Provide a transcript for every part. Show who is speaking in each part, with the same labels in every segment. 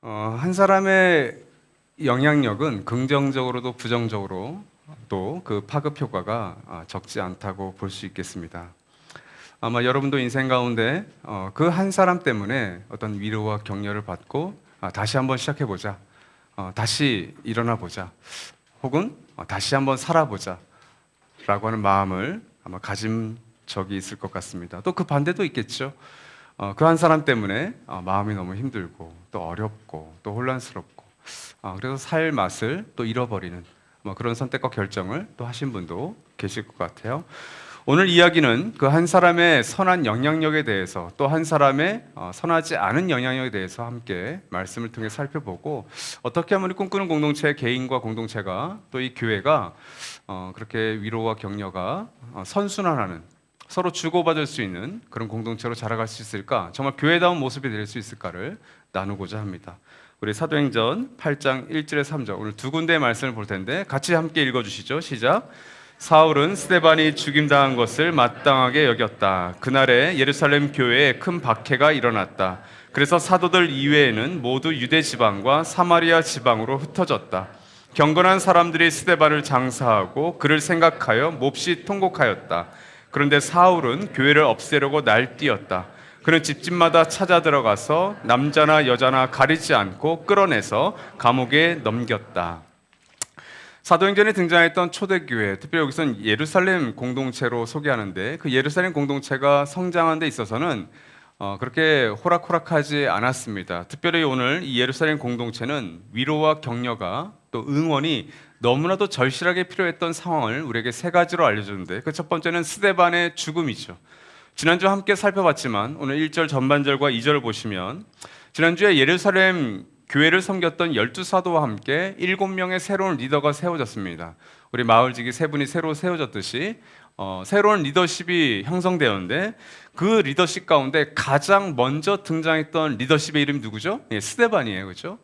Speaker 1: 한 사람의 영향력은 긍정적으로도 부정적으로 또 그 파급 효과가 적지 않다고 볼 수 있겠습니다. 아마 여러분도 인생 가운데 그 한 사람 때문에 어떤 위로와 격려를 받고 다시 한번 시작해보자, 다시 일어나 보자, 혹은 다시 한번 살아보자 라고 하는 마음을 아마 가진 적이 있을 것 같습니다. 또 그 반대도 있겠죠. 그 한 사람 때문에 마음이 너무 힘들고 또 어렵고 또 혼란스럽고 그래서 살 맛을 또 잃어버리는 그런 선택과 결정을 또 하신 분도 계실 것 같아요. 오늘 이야기는 그 한 사람의 선한 영향력에 대해서 또 한 사람의 선하지 않은 영향력에 대해서 함께 말씀을 통해 살펴보고, 어떻게 하면 우리 꿈꾸는 공동체, 개인과 공동체가 또 이 교회가 그렇게 위로와 격려가 선순환하는, 서로 주고받을 수 있는 그런 공동체로 자라갈 수 있을까, 정말 교회다운 모습이 될 수 있을까를 나누고자 합니다. 우리 사도행전 8장 1절에 3절, 오늘 두 군데의 말씀을 볼 텐데 같이 함께 읽어주시죠. 시작. 사울은 스데반이 죽임당한 것을 마땅하게 여겼다. 그날에 예루살렘 교회에 큰 박해가 일어났다. 그래서 사도들 이외에는 모두 유대 지방과 사마리아 지방으로 흩어졌다. 경건한 사람들이 스데반을 장사하고 그를 생각하여 몹시 통곡하였다. 그런데 사울은 교회를 없애려고 날뛰었다. 그는 집집마다 찾아 들어가서 남자나 여자나 가리지 않고 끌어내서 감옥에 넘겼다. 사도행전에 등장했던 초대교회, 특별히 여기서는 예루살렘 공동체로 소개하는데, 그 예루살렘 공동체가 성장하는 데 있어서는 그렇게 호락호락하지 않았습니다. 특별히 오늘 이 예루살렘 공동체는 위로와 격려가 또 응원이 너무나도 절실하게 필요했던 상황을 우리에게 세 가지로 알려주는데, 그 첫 번째는 스데반의 죽음이죠. 지난주 함께 살펴봤지만 오늘 1절 전반절과 2절을 보시면, 지난주에 예루살렘 교회를 섬겼던 12사도와 함께 7명의 새로운 리더가 세워졌습니다. 우리 마을직이 세 분이 새로 세워졌듯이 새로운 리더십이 형성되었는데, 그 리더십 가운데 가장 먼저 등장했던 리더십의 이름이 누구죠? 스데반이에요. 그렇죠?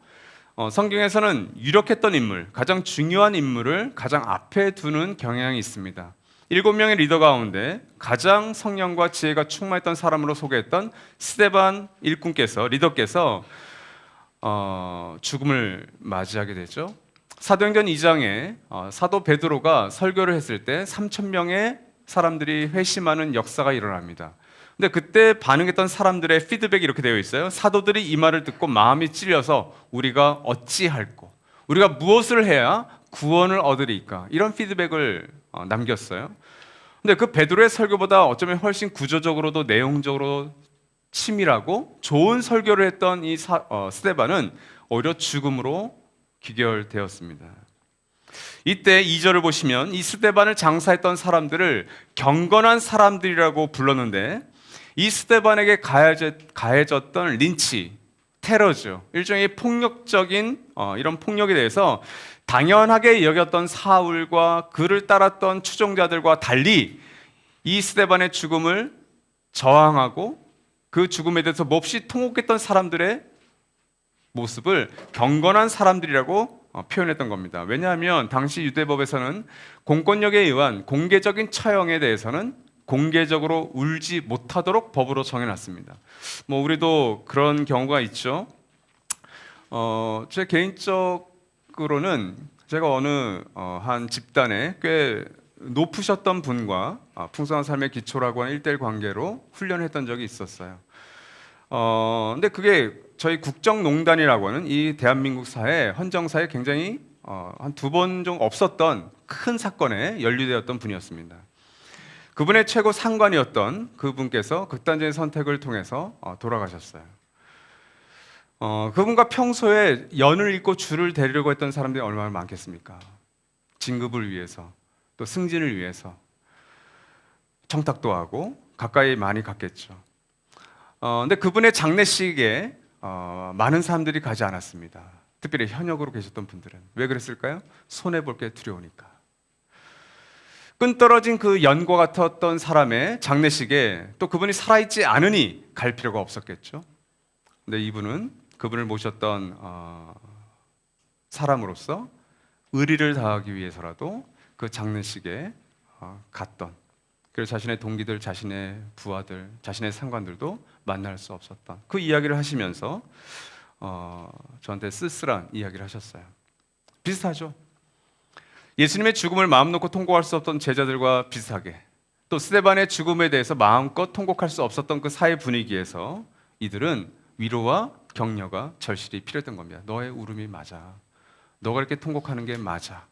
Speaker 1: 성경에서는 유력했던 인물, 가장 중요한 인물을 가장 앞에 두는 경향이 있습니다. 7명의 리더 가운데 가장 성령과 지혜가 충만했던 사람으로 소개했던 스데반 일꾼께서, 리더께서 죽음을 맞이하게 되죠. 사도행전 2장에 사도 베드로가 설교를 했을 때 3,000명의 사람들이 회심하는 역사가 일어납니다. 근데 그때 반응했던 사람들의 피드백이 이렇게 되어 있어요. 사도들이 이 말을 듣고 마음이 찔려서 우리가 어찌할꼬, 우리가 무엇을 해야 구원을 얻으리까, 이런 피드백을 남겼어요. 근데 그 베드로의 설교보다 어쩌면 훨씬 구조적으로도 내용적으로 치밀하고 좋은 설교를 했던 이 스데반은 오히려 죽음으로 귀결되었습니다. 이때 2절을 보시면 이 스데반을 장사했던 사람들을 경건한 사람들이라고 불렀는데, 이 스데반에게 가해졌던 린치, 테러죠. 일종의 폭력적인 이런 폭력에 대해서 당연하게 여겼던 사울과 그를 따랐던 추종자들과 달리 이 스데반의 죽음을 저항하고 그 죽음에 대해서 몹시 통곡했던 사람들의 모습을 경건한 사람들이라고 표현했던 겁니다. 왜냐하면 당시 유대법에서는 공권력에 의한 공개적인 처형에 대해서는 공개적으로 울지 못하도록 법으로 정해놨습니다. 우리도 그런 경우가 있죠. 제 개인적으로는 제가 어느 한 집단에 꽤 높으셨던 분과 풍성한 삶의 기초라고 하는 1대1 관계로 훈련했던 적이 있었어요. 근데 그게 저희 국정농단이라고 하는 이 대한민국 사회, 헌정사에 굉장히 한 2번 정도 없었던 큰 사건에 연루되었던 분이었습니다. 그분의 최고 상관이었던 그분께서 극단적인 선택을 통해서 돌아가셨어요. 그분과 평소에 연을 잇고 줄을 대려고 했던 사람들이 얼마나 많겠습니까? 진급을 위해서, 또 승진을 위해서 청탁도 하고 가까이 많이 갔겠죠. 근데 그분의 장례식에 많은 사람들이 가지 않았습니다. 특별히 현역으로 계셨던 분들은. 왜 그랬을까요? 손해볼 게 두려우니까. 끈떨어진 그 연과 같았던 사람의 장례식에 또 그분이 살아있지 않으니 갈 필요가 없었겠죠. 근데 이분은 그분을 모셨던 사람으로서 의리를 다하기 위해서라도 그 장례식에 갔던, 그리고 자신의 동기들, 자신의 부하들, 자신의 상관들도 만날 수 없었던 그 이야기를 하시면서 저한테 쓸쓸한 이야기를 하셨어요. 비슷하죠? 예수님의 죽음을 마음 놓고 통곡할 수 없던 제자들과 비슷하게, 또 스데반의 죽음에 대해서 마음껏 통곡할 수 없었던 그 사회 분위기에서 이들은 위로와 격려가 절실히 필요했던 겁니다. 너의 울음이 맞아. 너가 이렇게 통곡하는 게 맞아.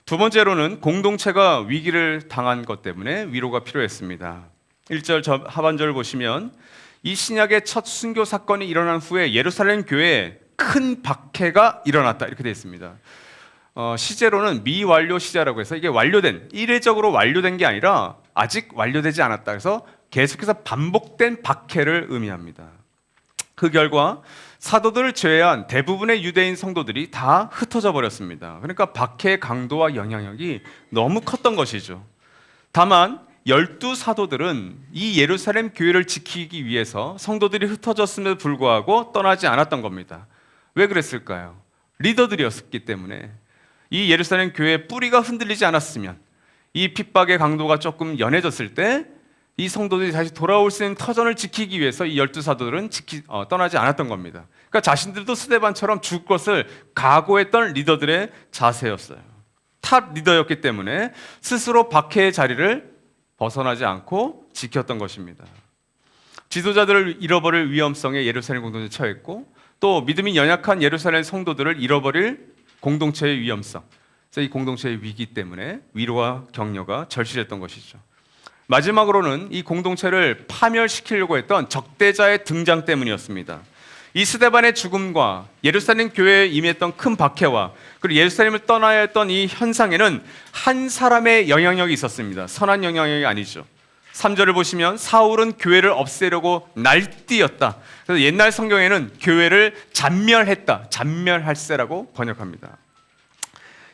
Speaker 1: 두 번째로는 공동체가 위기를 당한 것 때문에 위로가 필요했습니다. 1절 하반절을 보시면 이 신약의 첫 순교 사건이 일어난 후에 예루살렘 교회에 큰 박해가 일어났다, 이렇게 되어 있습니다. 시제로는 미완료 시제라고 해서 이게 완료된, 이례적으로 완료된 게 아니라 아직 완료되지 않았다. 그래서 계속해서 반복된 박해를 의미합니다. 그 결과 사도들을 제외한 대부분의 유대인 성도들이 다 흩어져 버렸습니다. 그러니까 박해의 강도와 영향력이 너무 컸던 것이죠. 다만 12사도들은 이 예루살렘 교회를 지키기 위해서 성도들이 흩어졌음에도 불구하고 떠나지 않았던 겁니다. 왜 그랬을까요? 리더들이었기 때문에. 이 예루살렘 교회의 뿌리가 흔들리지 않았으면, 이 핍박의 강도가 조금 연해졌을 때 이 성도들이 다시 돌아올 수 있는 터전을 지키기 위해서 이 12사도들은 떠나지 않았던 겁니다. 그러니까 자신들도 스데반처럼 죽을 것을 각오했던 리더들의 자세였어요. 탑 리더였기 때문에 스스로 박해의 자리를 벗어나지 않고 지켰던 것입니다. 지도자들을 잃어버릴 위험성에 예루살렘 공동체에 처했고, 또 믿음이 연약한 예루살렘 성도들을 잃어버릴 공동체의 위험성, 그래서 이 공동체의 위기 때문에 위로와 격려가 절실했던 것이죠. 마지막으로는 이 공동체를 파멸시키려고 했던 적대자의 등장 때문이었습니다. 이 스데반의 죽음과 예루살렘 교회에 임했던 큰 박해와 그리고 예루살렘을 떠나야 했던 이 현상에는 한 사람의 영향력이 있었습니다. 선한 영향력이 아니죠. 3절을 보시면 사울은 교회를 없애려고 날뛰었다. 그래서 옛날 성경에는 교회를 잔멸했다, 잔멸할세라고 번역합니다.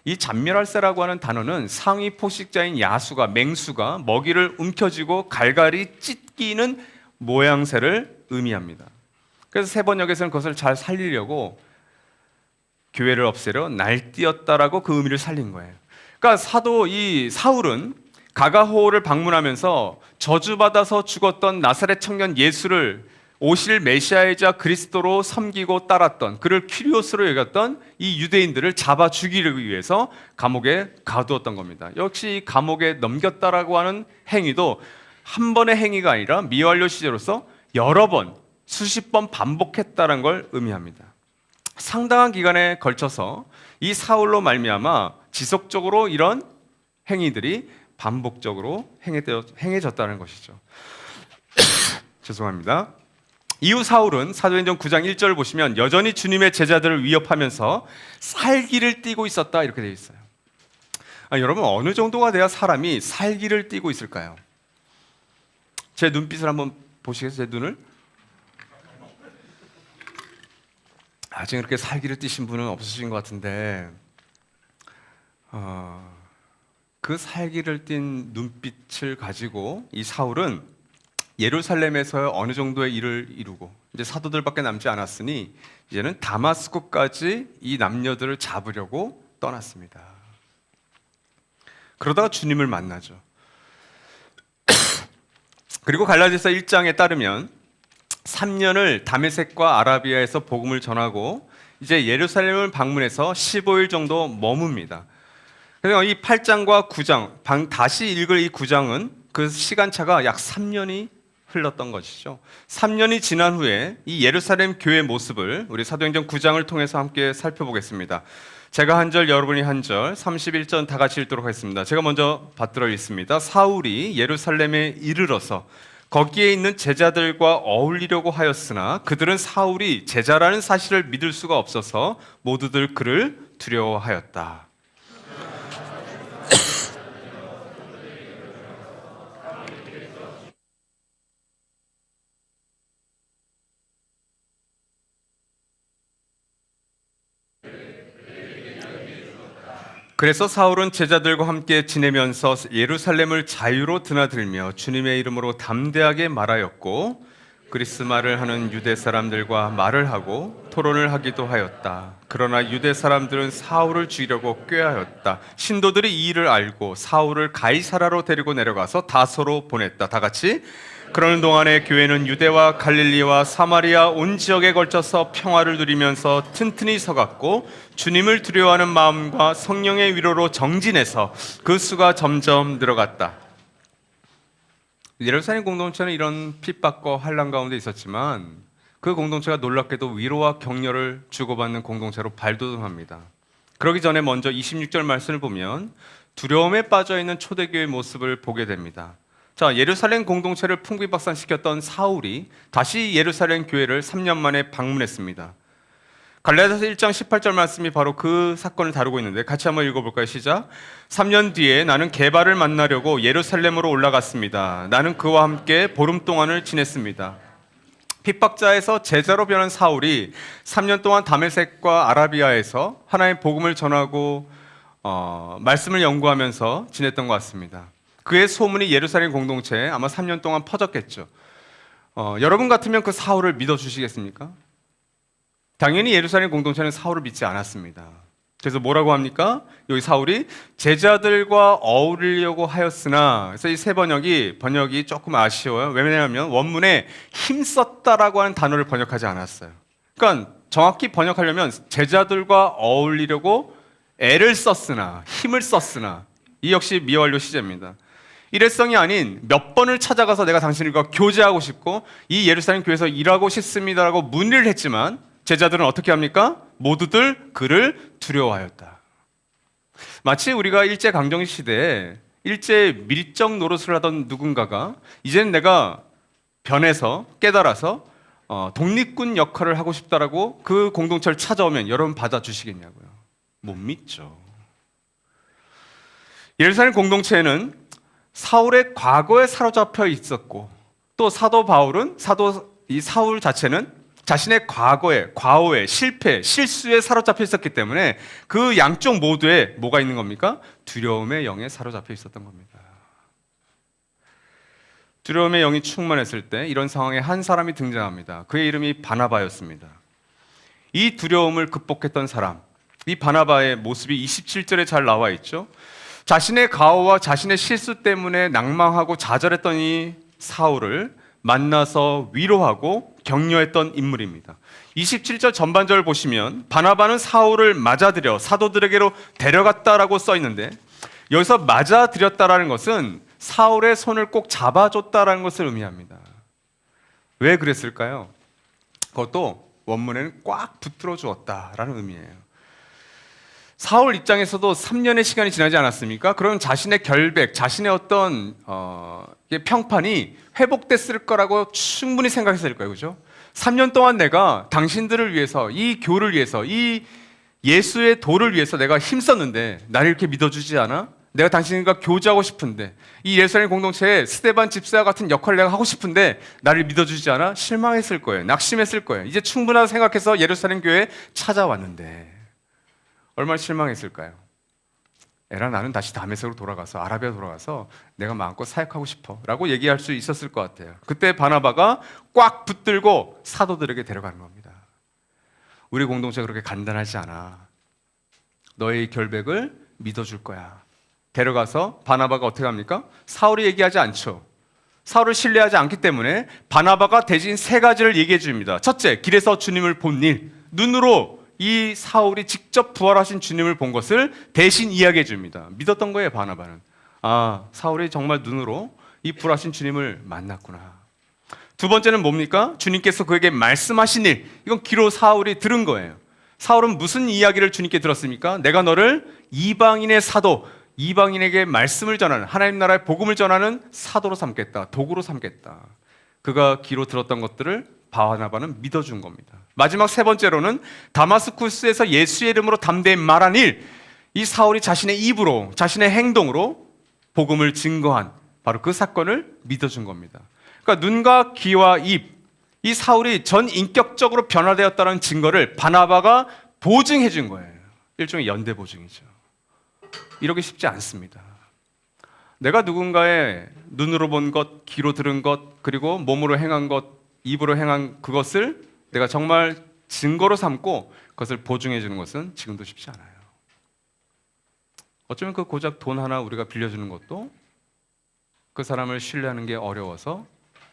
Speaker 1: 이 잔멸할세라고 하는 단어는 상위 포식자인 야수가, 맹수가 먹이를 움켜쥐고 갈갈이 찢기는 모양새를 의미합니다. 그래서 세 번역에서는 그것을 잘 살리려고 교회를 없애려 날뛰었다라고 그 의미를 살린 거예요. 그러니까 이 사울은 가가호를 방문하면서 저주받아서 죽었던 나사렛 청년 예수를 오실 메시아이자 그리스도로 섬기고 따랐던, 그를 큐리오스로 여겼던 이 유대인들을 잡아 죽이기 위해서 감옥에 가두었던 겁니다. 역시 감옥에 넘겼다라고 하는 행위도 한 번의 행위가 아니라 미완료 시제로서 여러 번, 수십 번 반복했다는 걸 의미합니다. 상당한 기간에 걸쳐서 이 사울로 말미암아 지속적으로 이런 행위들이 반복적으로 행해졌다는 것이죠. 죄송합니다. 이후 사울은 사도행전 9장 1절을 보시면 여전히 주님의 제자들을 위협하면서 살기를 띠고 있었다, 이렇게 되어 있어요. 여러분, 어느 정도가 돼야 사람이 살기를 띠고 있을까요? 제 눈빛을 한번 보시겠어요? 제 눈을? 아직 그렇게 살기를 띠신 분은 없으신 것 같은데, 그 살기를 띤 눈빛을 가지고 이 사울은 예루살렘에서 어느 정도의 일을 이루고 이제 사도들밖에 남지 않았으니 이제는 다마스쿠까지 이 남녀들을 잡으려고 떠났습니다. 그러다가 주님을 만나죠. 그리고 갈라디아서 1장에 따르면 3년을 다메섹과 아라비아에서 복음을 전하고 이제 예루살렘을 방문해서 15일 정도 머뭅니다. 그래서 이 8장과 9장, 다시 읽을 이 9장은 그 시간차가 약 3년이 흘렀던 것이죠. 3년이 지난 후에 이 예루살렘 교회의 모습을 우리 사도행전 9장을 통해서 함께 살펴보겠습니다. 제가 한 절, 여러분이 한 절, 31절 다 같이 읽도록 하겠습니다. 제가 먼저 받들어 읽습니다. 사울이 예루살렘에 이르러서 거기에 있는 제자들과 어울리려고 하였으나 그들은 사울이 제자라는 사실을 믿을 수가 없어서 모두들 그를 두려워하였다. 그래서 사울은 제자들과 함께 지내면서 예루살렘을 자유로 드나들며 주님의 이름으로 담대하게 말하였고 그리스 말을 하는 유대 사람들과 말을 하고 토론을 하기도 하였다. 그러나 유대 사람들은 사울을 죽이려고 꾀하였다. 신도들이 이 일을 알고 사울을 가이사라로 데리고 내려가서 다소로 보냈다. 다 같이. 그러는 동안에 교회는 유대와 갈릴리와 사마리아 온 지역에 걸쳐서 평화를 누리면서 튼튼히 서갔고 주님을 두려워하는 마음과 성령의 위로로 정진해서 그 수가 점점 늘어갔다. 예루살렘 공동체는 이런 핍박과 환난 가운데 있었지만 그 공동체가 놀랍게도 위로와 격려를 주고받는 공동체로 발돋움합니다. 그러기 전에 먼저 26절 말씀을 보면 두려움에 빠져있는 초대교회의 모습을 보게 됩니다. 자, 예루살렘 공동체를 풍비박산시켰던 사울이 다시 예루살렘 교회를 3년 만에 방문했습니다. 갈라디아서 1장 18절 말씀이 바로 그 사건을 다루고 있는데 같이 한번 읽어볼까요? 시작. 3년 뒤에 나는 게바를 만나려고 예루살렘으로 올라갔습니다. 나는 그와 함께 보름 동안을 지냈습니다. 핍박자에서 제자로 변한 사울이 3년 동안 다메섹과 아라비아에서 하나님의 복음을 전하고 말씀을 연구하면서 지냈던 것 같습니다. 그의 소문이 예루살렘 공동체에 아마 3년 동안 퍼졌겠죠. 여러분 같으면 그 사울을 믿어주시겠습니까? 당연히 예루살렘 공동체는 사울을 믿지 않았습니다. 그래서 뭐라고 합니까? 여기 사울이 제자들과 어울리려고 하였으나, 그래서 이 세 번역이 조금 아쉬워요. 왜냐하면 원문에 힘썼다라고 하는 단어를 번역하지 않았어요. 그러니까 정확히 번역하려면 제자들과 어울리려고 애를 썼으나, 힘을 썼으나, 이 역시 미완료 시제입니다. 일회성이 아닌 몇 번을 찾아가서 내가 당신과 교제하고 싶고 이 예루살렘 교회에서 일하고 싶습니다라고 문의를 했지만 제자들은 어떻게 합니까? 모두들 그를 두려워하였다. 마치 우리가 일제강점기 시대에 일제 밀정 노릇을 하던 누군가가 이제는 내가 변해서 깨달아서 독립군 역할을 하고 싶다라고 그 공동체를 찾아오면 여러분 받아주시겠냐고요? 못 믿죠. 예루살렘 공동체에는 사울의 과거에 사로잡혀 있었고 또 사도 바울은 이 사울 자체는 자신의 과거에, 과오에, 실패, 실수에 사로잡혀 있었기 때문에 그 양쪽 모두에 뭐가 있는 겁니까? 두려움의 영에 사로잡혀 있었던 겁니다. 두려움의 영이 충만했을 때 이런 상황에 한 사람이 등장합니다. 그의 이름이 바나바였습니다. 이 두려움을 극복했던 사람, 이 바나바의 모습이 27절에 잘 나와 있죠. 자신의 과오와 자신의 실수 때문에 낭망하고 좌절했던 이 사울을 만나서 위로하고 격려했던 인물입니다. 27절 전반절을 보시면 바나바는 사울을 맞아들여 사도들에게로 데려갔다라고 써 있는데 여기서 맞아들였다라는 것은 사울의 손을 꼭 잡아줬다라는 것을 의미합니다. 왜 그랬을까요? 그것도 원문에는 꽉 붙들어 주었다라는 의미예요. 사울 입장에서도 3년의 시간이 지나지 않았습니까? 그럼 자신의 결백, 자신의 어떤 평판이 회복됐을 거라고 충분히 생각했을 거예요. 그죠? 3년 동안 내가 당신들을 위해서, 이 교를 위해서, 이 예수의 도를 위해서 내가 힘썼는데 나를 이렇게 믿어주지 않아? 내가 당신과 교제하고 싶은데 이 예루살렘 공동체에 스데반 집사와 같은 역할을 내가 하고 싶은데 나를 믿어주지 않아? 실망했을 거예요. 낙심했을 거예요. 이제 충분하다고 생각해서 예루살렘 교회에 찾아왔는데 얼마나 실망했을까요? 에라 나는 다시 다메섹으로 돌아가서 아라비아 돌아가서 내가 마음껏 사역하고 싶어 라고 얘기할 수 있었을 것 같아요. 그때 바나바가 꽉 붙들고 사도들에게 데려가는 겁니다. 우리 공동체가 그렇게 간단하지 않아. 너의 결백을 믿어줄 거야. 데려가서 바나바가 어떻게 합니까? 사울이 얘기하지 않죠. 사울을 신뢰하지 않기 때문에 바나바가 대신 세 가지를 얘기해 줍니다. 첫째, 길에서 주님을 본 일. 눈으로 이 사울이 직접 부활하신 주님을 본 것을 대신 이야기해 줍니다. 믿었던 거예요, 바나바는. 아, 사울이 정말 눈으로 이 부활하신 주님을 만났구나. 두 번째는 뭡니까? 주님께서 그에게 말씀하신 일. 이건 귀로 사울이 들은 거예요. 사울은 무슨 이야기를 주님께 들었습니까? 내가 너를 이방인의 사도, 이방인에게 말씀을 전하는, 하나님 나라의 복음을 전하는 사도로 삼겠다. 도구로 삼겠다. 그가 귀로 들었던 것들을 바나바는 믿어준 겁니다. 마지막 세 번째로는 다마스쿠스에서 예수의 이름으로 담대히 말한 일, 이 사울이 자신의 입으로, 자신의 행동으로 복음을 증거한 바로 그 사건을 믿어준 겁니다. 그러니까 눈과 귀와 입, 이 사울이 전 인격적으로 변화되었다는 증거를 바나바가 보증해 준 거예요. 일종의 연대 보증이죠. 이러기 쉽지 않습니다. 내가 누군가의 눈으로 본 것, 귀로 들은 것, 그리고 몸으로 행한 것, 입으로 행한 그것을 내가 정말 증거로 삼고 그것을 보증해 주는 것은 지금도 쉽지 않아요. 어쩌면 그 고작 돈 하나 우리가 빌려주는 것도 그 사람을 신뢰하는 게 어려워서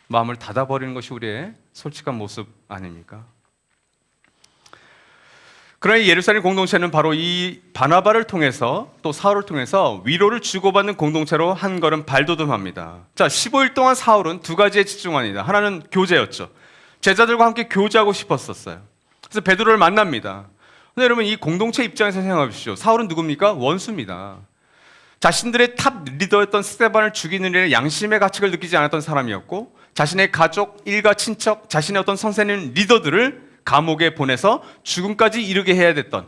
Speaker 1: 마음을 닫아버리는 것이 우리의 솔직한 모습 아닙니까? 그러나 이 예루살렘 공동체는 바로 이 바나바를 통해서 또 사울을 통해서 위로를 주고받는 공동체로 한 걸음 발돋움합니다. 자, 15일 동안 사울은 두 가지에 집중합니다. 하나는 교제였죠. 제자들과 함께 교제하고 싶었었어요. 그래서 베드로를 만납니다. 근데 여러분, 이 공동체 입장에서 생각해 보십시오. 사울은 누굽니까? 원수입니다. 자신들의 탑 리더였던 스데반을 죽이는 일에 양심의 가책을 느끼지 않았던 사람이었고, 자신의 가족, 일가, 친척, 자신의 어떤 선생님 리더들을 감옥에 보내서 죽음까지 이르게 해야 됐던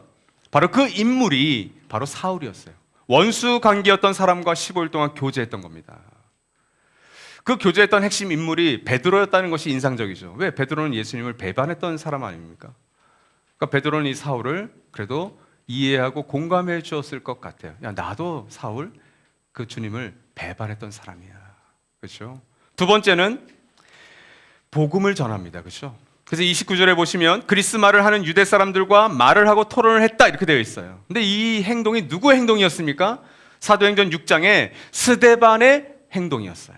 Speaker 1: 바로 그 인물이 바로 사울이었어요. 원수 관계였던 사람과 15일 동안 교제했던 겁니다. 그 교제했던 핵심 인물이 베드로였다는 것이 인상적이죠. 왜? 베드로는 예수님을 배반했던 사람 아닙니까? 그러니까 베드로는 이 사울을 그래도 이해하고 공감해 주었을 것 같아요. 야, 나도 사울 그 주님을 배반했던 사람이야. 그렇죠? 두 번째는 복음을 전합니다. 그렇죠? 그래서 29절에 보시면 그리스 말을 하는 유대 사람들과 말을 하고 토론을 했다 이렇게 되어 있어요. 근데 이 행동이 누구의 행동이었습니까? 사도행전 6장에 스데반의 행동이었어요.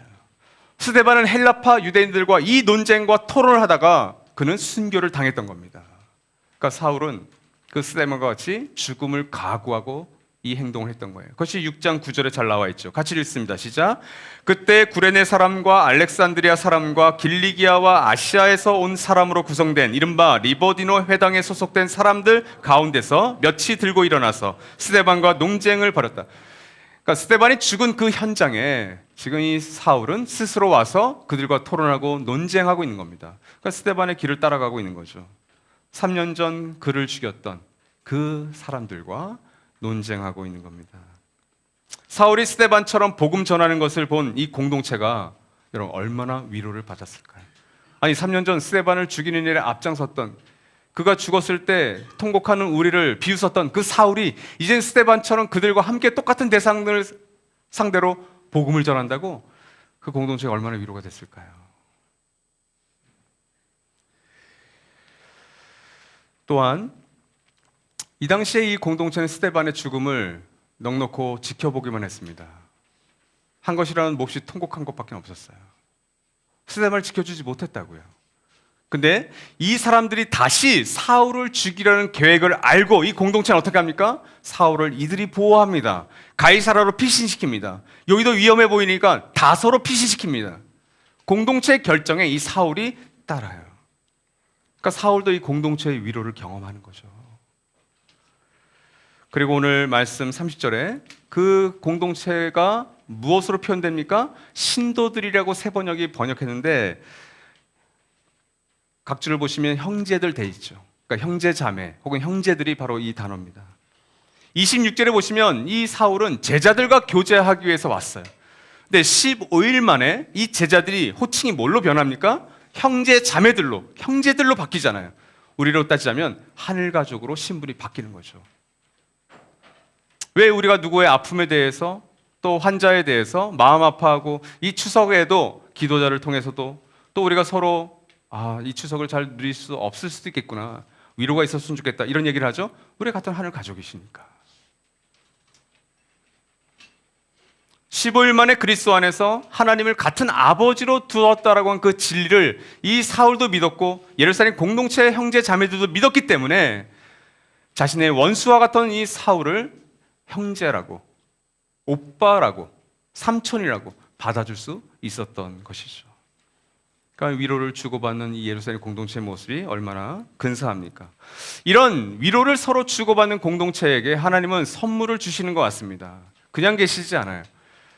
Speaker 1: 스데반은 헬라파 유대인들과 이 논쟁과 토론을 하다가 그는 순교를 당했던 겁니다. 그러니까 사울은 그 스데반과 같이 죽음을 각오하고 이 행동을 했던 거예요. 그것이 6장 9절에 잘 나와 있죠. 같이 읽습니다. 시작. 그때 구레네 사람과 알렉산드리아 사람과 길리기아와 아시아에서 온 사람으로 구성된 이른바 리버디노 회당에 소속된 사람들 가운데서 몇이 들고 일어나서 스데반과 논쟁을 벌였다. 그러니까 스데반이 죽은 그 현장에 지금 이 사울은 스스로 와서 그들과 토론하고 논쟁하고 있는 겁니다. 그러니까 스데반의 길을 따라가고 있는 거죠. 3년 전 그를 죽였던 그 사람들과 논쟁하고 있는 겁니다. 사울이 스데반처럼 복음 전하는 것을 본 이 공동체가 여러분 얼마나 위로를 받았을까요? 아니 3년 전 스데반을 죽이는 일에 앞장섰던 그가 죽었을 때 통곡하는 우리를 비웃었던 그 사울이 이젠 스데반처럼 그들과 함께 똑같은 대상을 상대로 복음을 전한다고 그 공동체가 얼마나 위로가 됐을까요? 또한 이 당시에 이 공동체는 스데반의 죽음을 넉넉히 지켜보기만 했습니다. 한 것이라는 몹시 통곡한 것밖에 없었어요. 스데반을 지켜주지 못했다고요. 근데 이 사람들이 다시 사울을 죽이려는 계획을 알고 이 공동체는 어떻게 합니까? 사울을 이들이 보호합니다. 가이사라로 피신시킵니다. 여기도 위험해 보이니까 다소로 피신시킵니다. 공동체의 결정에 이 사울이 따라요. 그러니까 사울도 이 공동체의 위로를 경험하는 거죠. 그리고 오늘 말씀 30절에 그 공동체가 무엇으로 표현됩니까? 신도들이라고 세 번역이 번역했는데 각주를 보시면 형제들 돼 있죠. 그러니까 형제 자매 혹은 형제들이 바로 이 단어입니다. 26절에 보시면 이 사울은 제자들과 교제하기 위해서 왔어요. 근데 15일 만에 이 제자들이 호칭이 뭘로 변합니까? 형제 자매들로, 형제들로 바뀌잖아요. 우리로 따지자면 하늘 가족으로 신분이 바뀌는 거죠. 왜 우리가 누구의 아픔에 대해서 또 환자에 대해서 마음 아파하고 이 추석에도 기도자를 통해서도 또 우리가 서로 이 추석을 잘 누릴 수 없을 수도 있겠구나, 위로가 있었으면 좋겠다 이런 얘기를 하죠. 우리 같은 하늘 가족이시니까. 15일 만에 그리스도 안에서 하나님을 같은 아버지로 두었다라고 한 그 진리를 이 사울도 믿었고 예루살렘 공동체의 형제 자매들도 믿었기 때문에 자신의 원수와 같던 이 사울을 형제라고, 오빠라고, 삼촌이라고 받아줄 수 있었던 것이죠. 그러니까 위로를 주고받는 이 예루살렘 공동체의 모습이 얼마나 근사합니까? 이런 위로를 서로 주고받는 공동체에게 하나님은 선물을 주시는 것 같습니다. 그냥 계시지 않아요.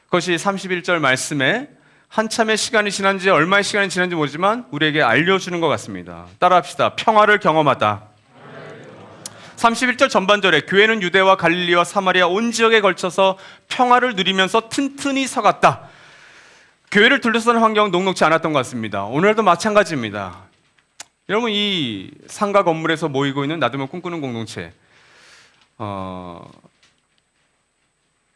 Speaker 1: 그것이 31절 말씀에 한참의 시간이 지난지 얼마의 시간이 지난지 모르지만 우리에게 알려주는 것 같습니다. 따라합시다. 평화를 경험하다. 31절 전반절에 교회는 유대와 갈릴리와 사마리아 온 지역에 걸쳐서 평화를 누리면서 튼튼히 서갔다. 교회를 둘러싸는 환경은 녹록지 않았던 것 같습니다. 오늘도 마찬가지입니다. 여러분, 이 상가 건물에서 모이고 있는 나두면 꿈꾸는 공동체,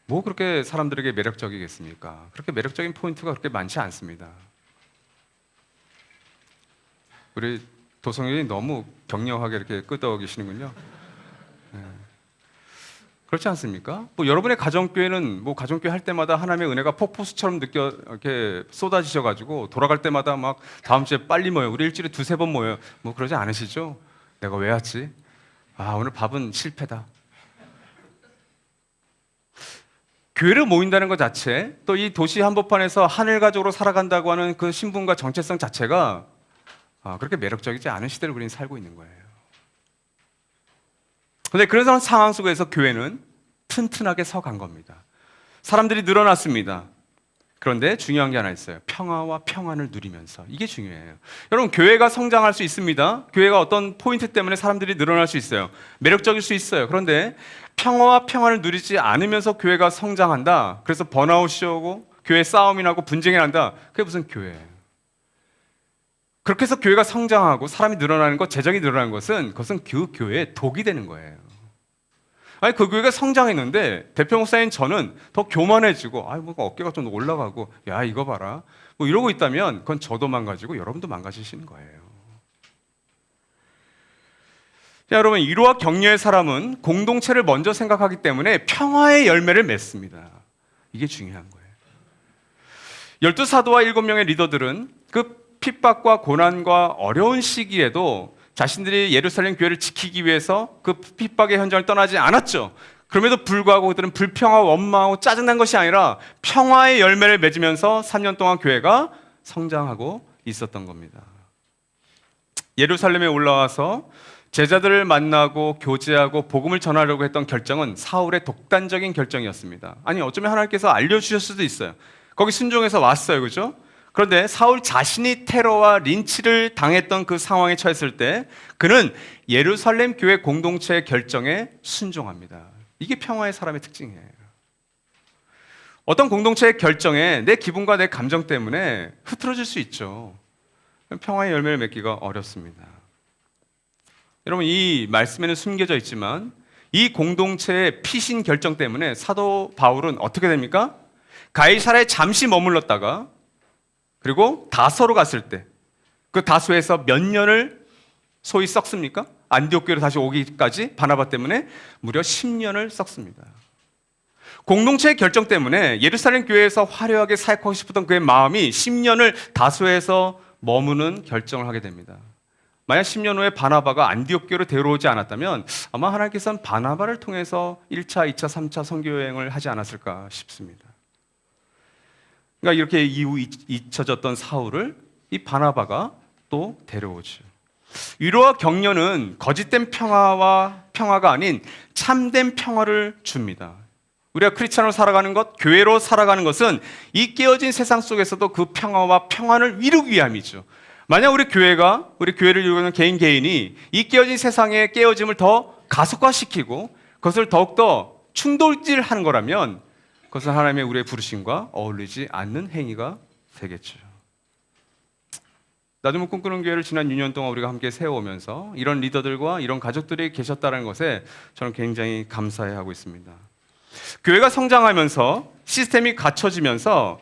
Speaker 1: 뭐 그렇게 사람들에게 매력적이겠습니까? 그렇게 매력적인 포인트가 그렇게 많지 않습니다. 우리 도성님이 너무 격려하게 이렇게 끄덕 계시는군요. 네. 그렇지 않습니까? 뭐 여러분의 가정교회는 뭐 가정교회 할 때마다 하나님의 은혜가 폭포수처럼 이렇게 쏟아지셔가지고 돌아갈 때마다 막 다음 주에 빨리 모여, 우리 일주일에 두세 번 모여, 뭐 그러지 않으시죠? 내가 왜 왔지? 아, 오늘 밥은 실패다. 교회를 모인다는 것 자체, 또 이 도시 한복판에서 하늘 가족으로 살아간다고 하는 그 신분과 정체성 자체가 그렇게 매력적이지 않은 시대를 우리는 살고 있는 거예요. 그런데 그런 상황 속에서 교회는 튼튼하게 서간 겁니다. 사람들이 늘어났습니다. 그런데 중요한 게 하나 있어요. 평화와 평안을 누리면서. 이게 중요해요. 여러분, 교회가 성장할 수 있습니다. 교회가 어떤 포인트 때문에 사람들이 늘어날 수 있어요. 매력적일 수 있어요. 그런데 평화와 평안을 누리지 않으면서 교회가 성장한다. 그래서 번아웃이 오고 교회 싸움이 나고 분쟁이 난다. 그게 무슨 교회예요? 그렇게 해서 교회가 성장하고 사람이 늘어나는 것, 재정이 늘어나는 것은 그것은 그 교회의 독이 되는 거예요. 아니, 그 교회가 성장했는데 대표 목사인 저는 더 교만해지고 뭔가 어깨가 좀 올라가고 야, 이거 봐라 뭐 이러고 있다면 그건 저도 망가지고 여러분도 망가지시는 거예요. 자, 여러분, 위로와 격려의 사람은 공동체를 먼저 생각하기 때문에 평화의 열매를 맺습니다. 이게 중요한 거예요. 12사도와 7명의 리더들은 그 핍박과 고난과 어려운 시기에도 자신들이 예루살렘 교회를 지키기 위해서 그 핍박의 현장을 떠나지 않았죠. 그럼에도 불구하고 그들은 불평하고 원망하고 짜증난 것이 아니라 평화의 열매를 맺으면서 3년 동안 교회가 성장하고 있었던 겁니다. 예루살렘에 올라와서 제자들을 만나고 교제하고 복음을 전하려고 했던 결정은 사울의 독단적인 결정이었습니다. 아니, 어쩌면 하나님께서 알려주셨을 수도 있어요. 거기 순종해서 왔어요, 그죠? 그런데 사울 자신이 테러와 린치를 당했던 그 상황에 처했을 때 그는 예루살렘 교회 공동체의 결정에 순종합니다. 이게 평화의 사람의 특징이에요. 어떤 공동체의 결정에 내 기분과 내 감정 때문에 흐트러질 수 있죠. 평화의 열매를 맺기가 어렵습니다. 여러분, 이 말씀에는 숨겨져 있지만 이 공동체의 피신 결정 때문에 사도 바울은 어떻게 됩니까? 가이사랴에 잠시 머물렀다가 그리고 다소로 갔을 때 그 다소에서 몇 년을 소위 썩습니까? 안디옥 교회로 다시 오기까지 바나바 때문에 무려 10년을 썩습니다. 공동체의 결정 때문에 예루살렘 교회에서 화려하게 사역하고 싶었던 그의 마음이 10년을 다소에서 머무는 결정을 하게 됩니다. 만약 10년 후에 바나바가 안디옥 교회로 데려오지 않았다면 아마 하나님께서는 바나바를 통해서 1차, 2차, 3차 선교 여행을 하지 않았을까 싶습니다. 그러니까 이렇게 이후 잊혀졌던 사울을 이 바나바가 또 데려오죠. 위로와 격려는 거짓된 평화가 아닌 참된 평화를 줍니다. 우리가 크리스찬으로 살아가는 것, 교회로 살아가는 것은 이 깨어진 세상 속에서도 그 평화와 평안을 이루기 위함이죠. 만약 우리 교회를 이루는 개인이 이 깨어진 세상의 깨어짐을 더 가속화시키고 그것을 더욱더 충돌질하는 거라면 그것은 하나님의 우리의 부르심과 어울리지 않는 행위가 되겠죠. 나도 꿈꾸는 교회를 지난 6년 동안 우리가 함께 세워오면서 이런 리더들과 이런 가족들이 계셨다는 것에 저는 굉장히 감사해하고 있습니다. 교회가 성장하면서 시스템이 갖춰지면서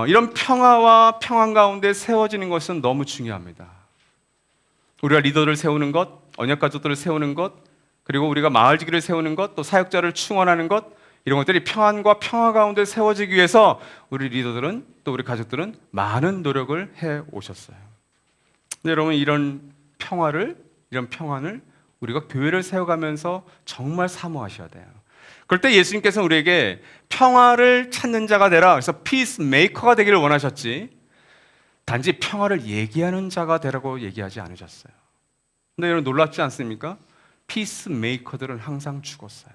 Speaker 1: 이런 평화와 평안 가운데 세워지는 것은 너무 중요합니다. 우리가 리더를 세우는 것, 언약 가족들을 세우는 것, 그리고 우리가 마을지기를 세우는 것, 또 사역자를 충원하는 것, 이런 것들이 평안과 평화 가운데 세워지기 위해서 우리 리더들은 또 우리 가족들은 많은 노력을 해 오셨어요. 근데 여러분, 이런 평안을 우리가 교회를 세워가면서 정말 사모하셔야 돼요. 그럴 때 예수님께서는 우리에게 평화를 찾는 자가 되라, 그래서 피스메이커가 되기를 원하셨지 단지 평화를 얘기하는 자가 되라고 얘기하지 않으셨어요. 근데 여러분, 놀랍지 않습니까? 피스메이커들은 항상 죽었어요.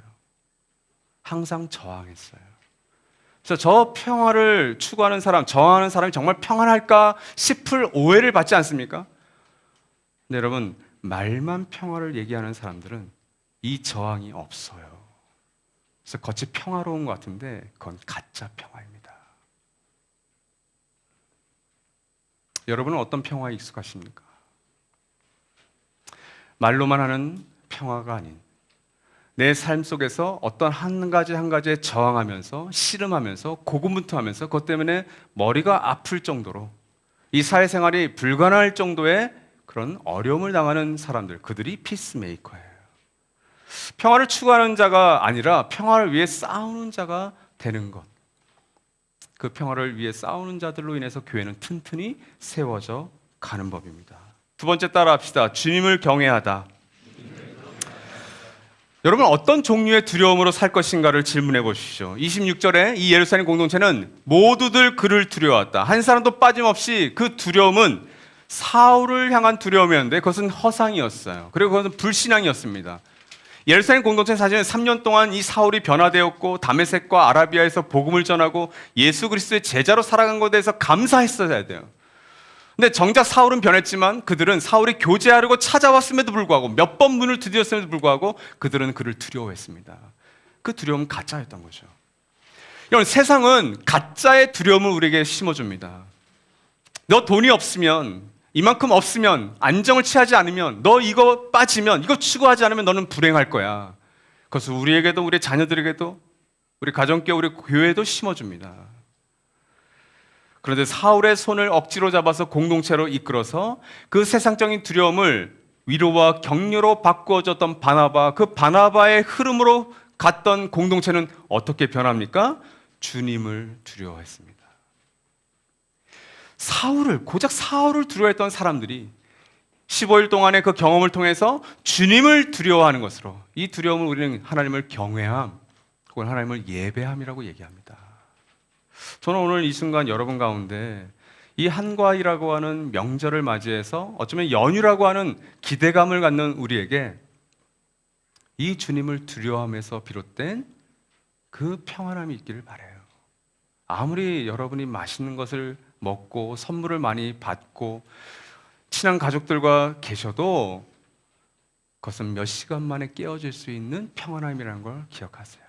Speaker 1: 항상 저항했어요. 그래서 저 평화를 추구하는 사람, 저항하는 사람이 정말 평안할까 싶을 오해를 받지 않습니까? 근데 여러분, 말만 평화를 얘기하는 사람들은 이 저항이 없어요. 그래서 겉이 평화로운 것 같은데 그건 가짜 평화입니다. 여러분은 어떤 평화에 익숙하십니까? 말로만 하는 평화가 아닌 내 삶 속에서 어떤 한 가지에 저항하면서 씨름하면서 고군분투하면서 그것 때문에 머리가 아플 정도로 이 사회생활이 불가능할 정도의 그런 어려움을 당하는 사람들, 그들이 피스메이커예요. 평화를 추구하는 자가 아니라 평화를 위해 싸우는 자가 되는 것. 그 평화를 위해 싸우는 자들로 인해서 교회는 튼튼히 세워져 가는 법입니다. 두 번째 따라합시다. 주님을 경외하다. 여러분, 어떤 종류의 두려움으로 살 것인가를 질문해 보십시오. 26절에 이 예루살렘 공동체는 모두들 그를 두려워했다. 한 사람도 빠짐없이 그 두려움은 사울을 향한 두려움이었는데 그것은 허상이었어요. 그리고 그것은 불신앙이었습니다. 예루살렘 공동체 사실은 3년 동안 이 사울이 변화되었고 다메섹과 아라비아에서 복음을 전하고 예수 그리스도의 제자로 살아간 것에 대해서 감사했어야 돼요. 근데 정작 사울은 변했지만 그들은 사울이 교제하려고 찾아왔음에도 불구하고 몇 번 문을 두드렸음에도 불구하고 그들은 그를 두려워했습니다. 그 두려움은 가짜였던 거죠. 여러분, 세상은 가짜의 두려움을 우리에게 심어줍니다. 너 돈이 없으면, 이만큼 없으면, 안정을 취하지 않으면, 너 이거 빠지면, 이거 추구하지 않으면 너는 불행할 거야. 그것을 우리에게도, 우리 자녀들에게도, 우리 가정교, 우리 교회에도 심어줍니다. 그런데 사울의 손을 억지로 잡아서 공동체로 이끌어서 그 세상적인 두려움을 위로와 격려로 바꾸어줬던 바나바, 그 바나바의 흐름으로 갔던 공동체는 어떻게 변합니까? 주님을 두려워했습니다. 고작 사울을 두려워했던 사람들이 15일 동안의 그 경험을 통해서 주님을 두려워하는 것으로, 이 두려움을 우리는 하나님을 경외함 혹은 하나님을 예배함이라고 얘기합니다. 저는 오늘 이 순간 여러분 가운데 이 한가위라고 하는 명절을 맞이해서 어쩌면 연휴라고 하는 기대감을 갖는 우리에게 이 주님을 두려워함에서 비롯된 그 평안함이 있기를 바라요. 아무리 여러분이 맛있는 것을 먹고 선물을 많이 받고 친한 가족들과 계셔도 그것은 몇 시간 만에 깨어질 수 있는 평안함이라는 걸 기억하세요.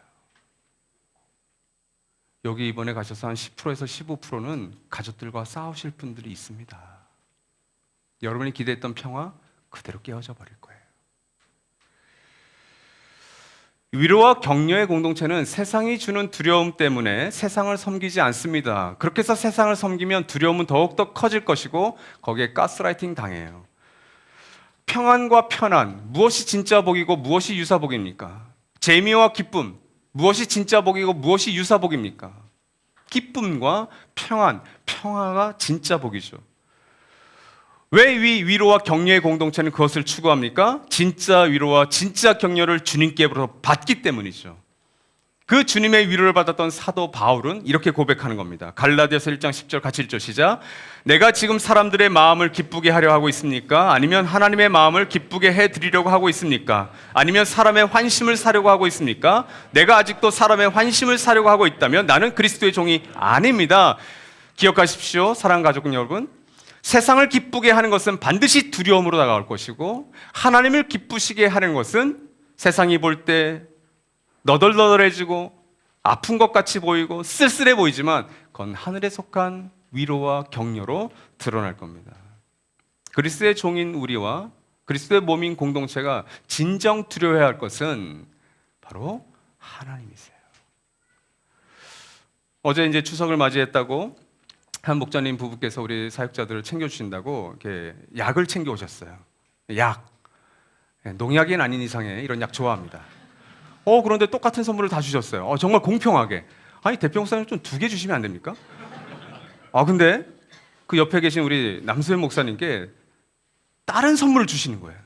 Speaker 1: 여기 이번에 가셔서 한 10%에서 15%는 가족들과 싸우실 분들이 있습니다. 여러분이 기대했던 평화 그대로 깨어져 버릴 거예요. 위로와 격려의 공동체는 세상이 주는 두려움 때문에 세상을 섬기지 않습니다. 그렇게 해서 세상을 섬기면 두려움은 더욱더 커질 것이고 거기에 가스라이팅 당해요. 평안과 편안, 무엇이 진짜 복이고 무엇이 유사 복입니까? 재미와 기쁨, 무엇이 진짜 복이고 무엇이 유사 복입니까? 기쁨과 평안, 평화가 진짜 복이죠. 왜 위로와 격려의 공동체는 그것을 추구합니까? 진짜 위로와 진짜 격려를 주님께로부터 받기 때문이죠. 그 주님의 위로를 받았던 사도 바울은 이렇게 고백하는 겁니다. 갈라디아서 1장 10절 같이 읽죠. 시작. 내가 지금 사람들의 마음을 기쁘게 하려 하고 있습니까? 아니면 하나님의 마음을 기쁘게 해드리려고 하고 있습니까? 아니면 사람의 환심을 사려고 하고 있습니까? 내가 아직도 사람의 환심을 사려고 하고 있다면 나는 그리스도의 종이 아닙니다. 기억하십시오. 사랑하는 가족 여러분, 세상을 기쁘게 하는 것은 반드시 두려움으로 다가올 것이고 하나님을 기쁘시게 하는 것은 세상이 볼 때 너덜너덜해지고 아픈 것 같이 보이고 쓸쓸해 보이지만 그건 하늘에 속한 위로와 격려로 드러날 겁니다. 그리스도의 종인 우리와 그리스도의 몸인 공동체가 진정 두려워해야 할 것은 바로 하나님이세요. 어제 이제 추석을 맞이했다고 한 목자님 부부께서 우리 사역자들을 챙겨주신다고 이렇게 약을 챙겨오셨어요. 약. 농약이 아닌 이상에 이런 약 좋아합니다. 그런데 똑같은 선물을 다 주셨어요. 정말 공평하게. 아니, 대표 목사님 좀 2개 주시면 안 됩니까? 근데 그 옆에 계신 우리 남수현 목사님께 다른 선물을 주시는 거예요.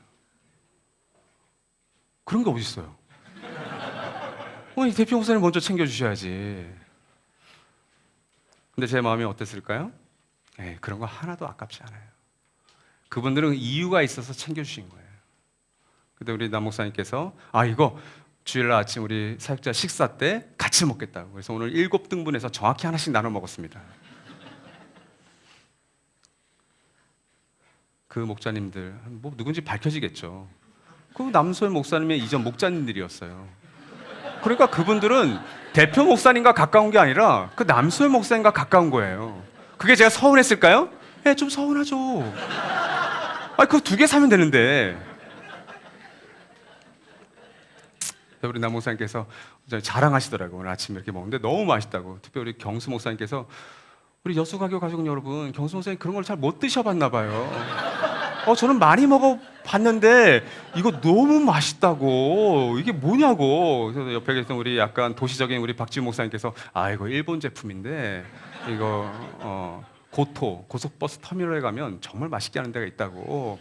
Speaker 1: 그런 게 어디 있어요? 이 대표 목사님 먼저 챙겨주셔야지. 근데 제 마음이 어땠을까요? 그런 거 하나도 아깝지 않아요. 그분들은 이유가 있어서 챙겨주신 거예요. 근데 우리 남 목사님께서 이거 주일날 아침 우리 사역자 식사 때 같이 먹겠다고. 그래서 오늘 7등분해서 정확히 하나씩 나눠 먹었습니다. 그 목자님들 뭐 누군지 밝혀지겠죠. 그 남소연 목사님의 이전 목자님들이었어요. 그러니까 그분들은 대표 목사님과 가까운 게 아니라 그 남소연 목사님과 가까운 거예요. 그게 제가 서운했을까요? 좀 서운하죠. 그거 2개 사면 되는데. 우리 남 목사님께서 자랑하시더라고요. 오늘 아침에 이렇게 먹는데 너무 맛있다고. 특별히 우리 경수 목사님께서 우리 여수가교 가족 여러분, 경수 목사님 그런 걸 잘 못 드셔봤나 봐요. 저는 많이 먹어봤는데 이거 너무 맛있다고, 이게 뭐냐고. 그래서 옆에 계신 우리 약간 도시적인 우리 박지훈 목사님께서 이거 일본 제품인데 이거 고속버스 터미널에 가면 정말 맛있게 하는 데가 있다고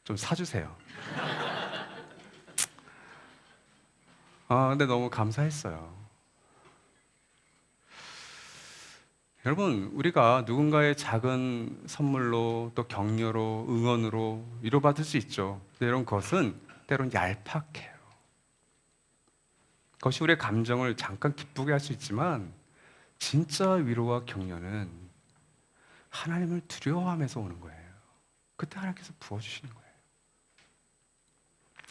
Speaker 1: 좀 사주세요. 근데 너무 감사했어요. 여러분, 우리가 누군가의 작은 선물로 또 격려로 응원으로 위로받을 수 있죠. 근데 이런 것은 때론 얄팍해요. 그것이 우리의 감정을 잠깐 기쁘게 할 수 있지만 진짜 위로와 격려는 하나님을 두려워하면서 오는 거예요. 그때 하나님께서 부어주시는 거예요.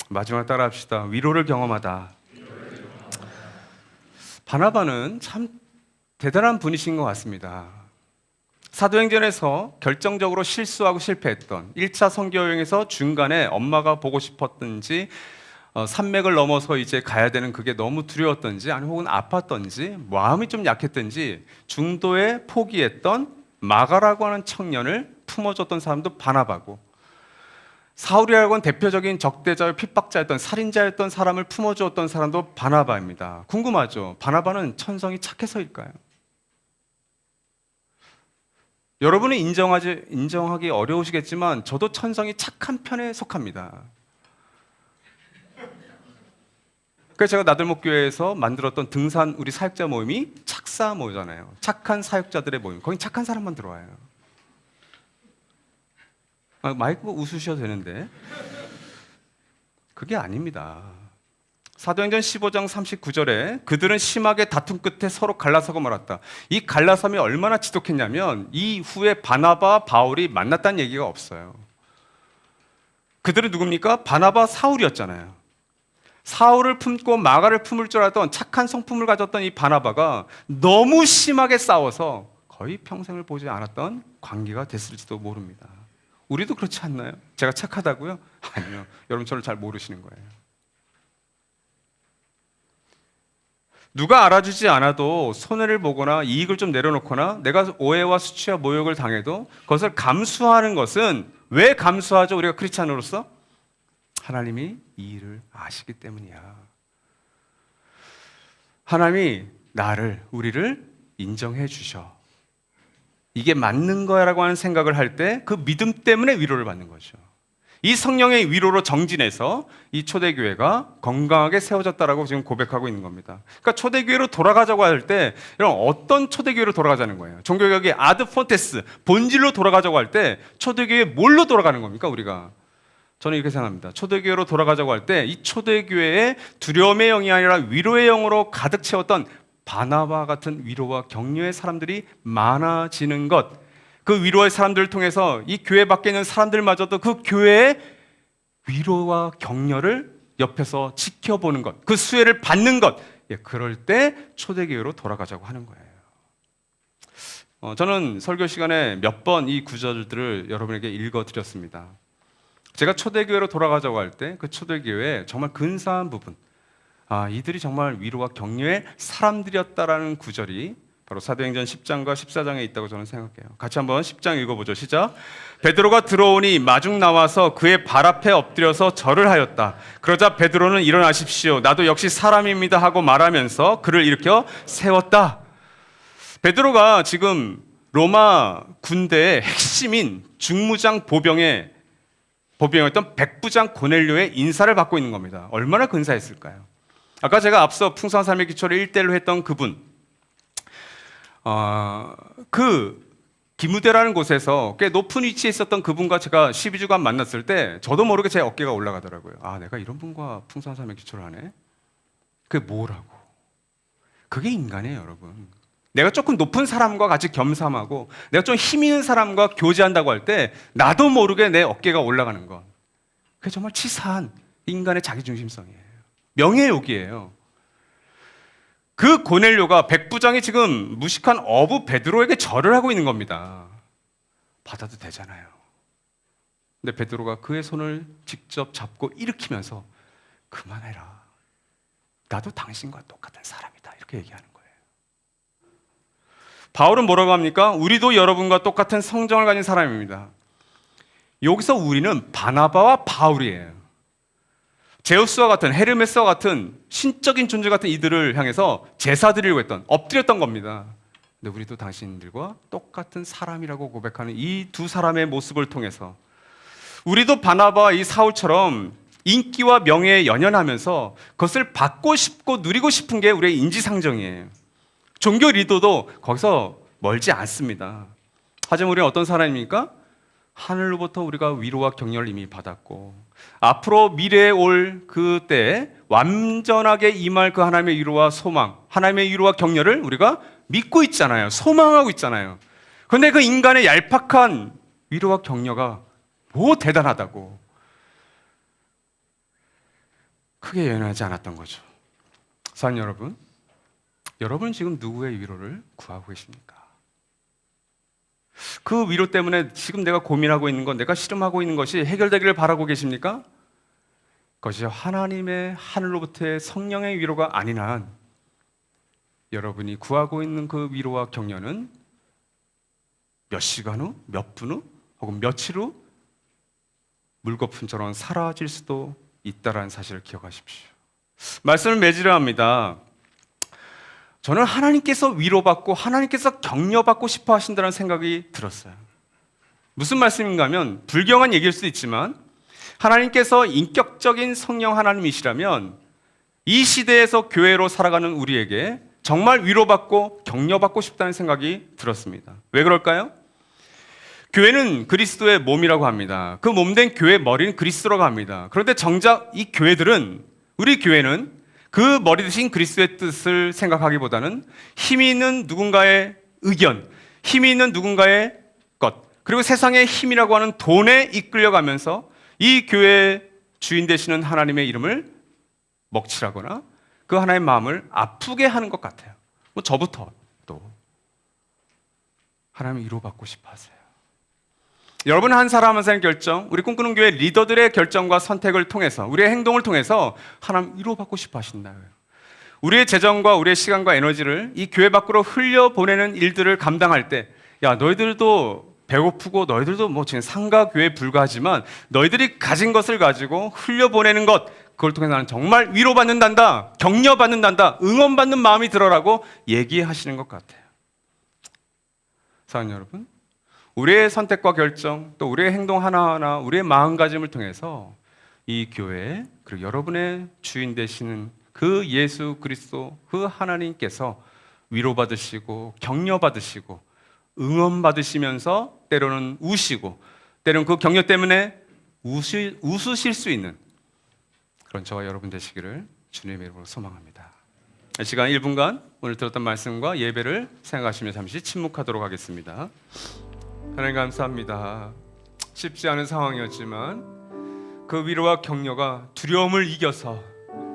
Speaker 1: 마지막 따라 합시다. 위로를 경험하다. 바나바는 참 대단한 분이신 것 같습니다. 사도행전에서 결정적으로 실수하고 실패했던 1차 선교 여행에서 중간에 엄마가 보고 싶었던지 산맥을 넘어서 이제 가야 되는 그게 너무 두려웠던지 아니면 혹은 아팠던지 마음이 좀 약했던지 중도에 포기했던 마가라고 하는 청년을 품어줬던 사람도 바나바고, 사울이라고 하는 대표적인 적대자와 핍박자였던 살인자였던 사람을 품어주었던 사람도 바나바입니다. 궁금하죠? 바나바는 천성이 착해서일까요? 여러분은 인정하기 어려우시겠지만 저도 천성이 착한 편에 속합니다. 그래서 제가 나들목교회에서 만들었던 등산 우리 사역자 모임이 착사 모이잖아요. 착한 사역자들의 모임. 거긴 착한 사람만 들어와요. 마이크 웃으셔도 되는데 그게 아닙니다. 사도행전 15장 39절에 그들은 심하게 다툼 끝에 서로 갈라서고 말았다. 이 갈라섬이 얼마나 지독했냐면 이후에 바나바, 바울이 만났다는 얘기가 없어요. 그들은 누굽니까? 바나바, 사울이었잖아요. 사울을 품고 마가를 품을 줄 알았던 착한 성품을 가졌던 이 바나바가 너무 심하게 싸워서 거의 평생을 보지 않았던 관계가 됐을지도 모릅니다. 우리도 그렇지 않나요? 제가 착하다고요? 아니요. 여러분 저를 잘 모르시는 거예요. 누가 알아주지 않아도 손해를 보거나 이익을 좀 내려놓거나 내가 오해와 수치와 모욕을 당해도 그것을 감수하는 것은 왜 감수하죠? 우리가 크리스찬으로서 하나님이 이 일을 아시기 때문이야. 하나님이 우리를 인정해 주셔. 이게 맞는 거야라고 하는 생각을 할 때 그 믿음 때문에 위로를 받는 거죠. 이 성령의 위로로 정진해서 이 초대교회가 건강하게 세워졌다라고 지금 고백하고 있는 겁니다. 그러니까 초대교회로 돌아가자고 할 때 이런 어떤 초대교회로 돌아가자는 거예요? 종교개혁의 아드 폰테스 본질로 돌아가자고 할 때 초대교회 뭘로 돌아가는 겁니까? 우리가 저는 이렇게 생각합니다. 초대교회로 돌아가자고 할 때 이 초대교회의 두려움의 영이 아니라 위로의 영으로 가득 채웠던 바나바 같은 위로와 격려의 사람들이 많아지는 것, 그 위로의 사람들을 통해서 이 교회 밖에 있는 사람들마저도 그 교회의 위로와 격려를 옆에서 지켜보는 것, 그 수혜를 받는 것, 그럴 때 초대교회로 돌아가자고 하는 거예요. 저는 설교 시간에 몇 번 이 구절들을 여러분에게 읽어드렸습니다. 제가 초대교회로 돌아가자고 할 때 그 초대교회에 정말 근사한 부분, 이들이 정말 위로와 격려의 사람들이었다라는 구절이 바로 사도행전 10장과 14장에 있다고 저는 생각해요. 같이 한번 10장 읽어보죠. 시작. 베드로가 들어오니 마중 나와서 그의 발 앞에 엎드려서 절을 하였다. 그러자 베드로는 일어나십시오. 나도 역시 사람입니다 하고 말하면서 그를 일으켜 세웠다. 베드로가 지금 로마 군대의 핵심인 중무장 보병이었던 백부장 고넬료의 인사를 받고 있는 겁니다. 얼마나 근사했을까요? 아까 제가 앞서 풍성한 삶의 기초를 1대1로 했던 그분, 그 기무대라는 곳에서 꽤 높은 위치에 있었던 그분과 제가 12주간 만났을 때 저도 모르게 제 어깨가 올라가더라고요. 내가 이런 분과 풍성한 삶의 기초를 하네? 그게 뭐라고? 그게 인간이에요, 여러분. 내가 조금 높은 사람과 같이 겸삼하고 내가 좀 힘 있는 사람과 교제한다고 할 때 나도 모르게 내 어깨가 올라가는 것, 그게 정말 치사한 인간의 자기중심성이에요. 명예욕이에요. 그 고넬료가 백부장이 지금 무식한 어부 베드로에게 절을 하고 있는 겁니다. 받아도 되잖아요. 근데 베드로가 그의 손을 직접 잡고 일으키면서 그만해라. 나도 당신과 똑같은 사람이다. 이렇게 얘기하는 거예요. 바울은 뭐라고 합니까? 우리도 여러분과 똑같은 성정을 가진 사람입니다. 여기서 우리는 바나바와 바울이에요. 제우스와 같은, 헤르메스와 같은 신적인 존재 같은 이들을 향해서 제사 드리려고 했던, 엎드렸던 겁니다. 근데 우리도 당신들과 똑같은 사람이라고 고백하는 이 두 사람의 모습을 통해서 우리도 바나바와 이 사울처럼 인기와 명예에 연연하면서 그것을 받고 싶고 누리고 싶은 게 우리의 인지상정이에요. 종교 리더도 거기서 멀지 않습니다. 하지만 우리는 어떤 사람입니까? 하늘로부터 우리가 위로와 격려를 이미 받았고 앞으로 미래에 올 그때 완전하게 임할 그 하나님의 위로와 소망, 하나님의 위로와 격려를 우리가 믿고 있잖아요. 소망하고 있잖아요. 그런데 그 인간의 얄팍한 위로와 격려가 뭐 대단하다고 크게 연연하지 않았던 거죠. 사랑하는 여러분, 여러분 지금 누구의 위로를 구하고 계십니까? 그 위로 때문에 지금 내가 고민하고 있는 것, 내가 씨름하고 있는 것이 해결되기를 바라고 계십니까? 그것이 하나님의 하늘로부터의 성령의 위로가 아닌 한 여러분이 구하고 있는 그 위로와 격려는 몇 시간 후, 몇 분 후, 혹은 며칠 후 물거품처럼 사라질 수도 있다라는 사실을 기억하십시오. 말씀을 맺으려 합니다. 저는 하나님께서 위로받고 하나님께서 격려받고 싶어 하신다는 생각이 들었어요. 무슨 말씀인가 하면 불경한 얘기일 수도 있지만 하나님께서 인격적인 성령 하나님이시라면 이 시대에서 교회로 살아가는 우리에게 정말 위로받고 격려받고 싶다는 생각이 들었습니다. 왜 그럴까요? 교회는 그리스도의 몸이라고 합니다. 그 몸된 교회의 머리는 그리스도라고 합니다. 그런데 정작 이 교회들은, 우리 교회는 그 머리 대신 그리스도의 뜻을 생각하기보다는 힘이 있는 누군가의 의견, 힘이 있는 누군가의 것, 그리고 세상의 힘이라고 하는 돈에 이끌려가면서 이 교회의 주인 되시는 하나님의 이름을 먹칠하거나 그 하나님의 마음을 아프게 하는 것 같아요. 뭐 저부터 또 하나님의 위로받고 싶어 하세요. 여러분 한 사람 한 사람 결정, 우리 꿈꾸는 교회 리더들의 결정과 선택을 통해서, 우리의 행동을 통해서 하나님 위로받고 싶어 하신다고요. 우리의 재정과 우리의 시간과 에너지를 이 교회 밖으로 흘려보내는 일들을 감당할 때, 야, 너희들도 배고프고 너희들도 뭐 지금 상가 교회에 불과하지만 너희들이 가진 것을 가지고 흘려보내는 것, 그걸 통해 나는 정말 위로받는단다, 격려받는단다, 응원받는 마음이 들어라고 얘기하시는 것 같아요. 사랑하는 여러분, 우리의 선택과 결정, 또 우리의 행동 하나하나, 우리의 마음가짐을 통해서 이 교회, 그리고 여러분의 주인 되시는 그 예수 그리스도, 그 하나님께서 위로받으시고 격려받으시고 응원받으시면서 때로는 우시고 때로는 그 격려 때문에 웃으실 수 있는 그런 저와 여러분 되시기를 주님의 이름으로 소망합니다. 이 시간 1분간 오늘 들었던 말씀과 예배를 생각하시며 잠시 침묵하도록 하겠습니다. 하나님 감사합니다. 쉽지 않은 상황이었지만 그 위로와 격려가 두려움을 이겨서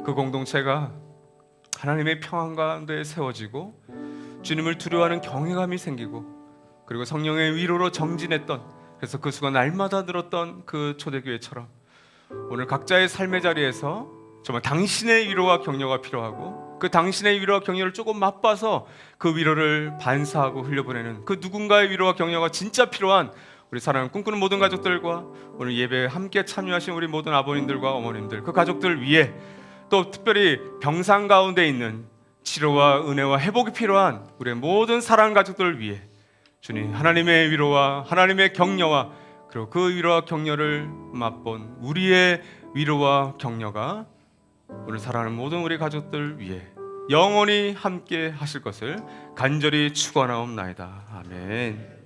Speaker 1: 그 공동체가 하나님의 평안 가운데 세워지고 주님을 두려워하는 경외감이 생기고 그리고 성령의 위로로 정진했던, 그래서 그 수가 날마다 늘었던 그 초대교회처럼 오늘 각자의 삶의 자리에서 정말 당신의 위로와 격려가 필요하고 그 당신의 위로와 격려를 조금 맛봐서 그 위로를 반사하고 흘려보내는 그 누군가의 위로와 격려가 진짜 필요한 우리 사랑을 꿈꾸는 모든 가족들과 오늘 예배에 함께 참여하신 우리 모든 아버님들과 어머님들, 그 가족들 위해 또 특별히 병상 가운데 있는 치료와 은혜와 회복이 필요한 우리 모든 사랑 가족들을 위해 주님 하나님의 위로와 하나님의 격려와 그리고 그 위로와 격려를 맛본 우리의 위로와 격려가 오늘 사랑하는 모든 우리 가족들 위해 영원히 함께 하실 것을 간절히 축원하옵나이다. 아멘.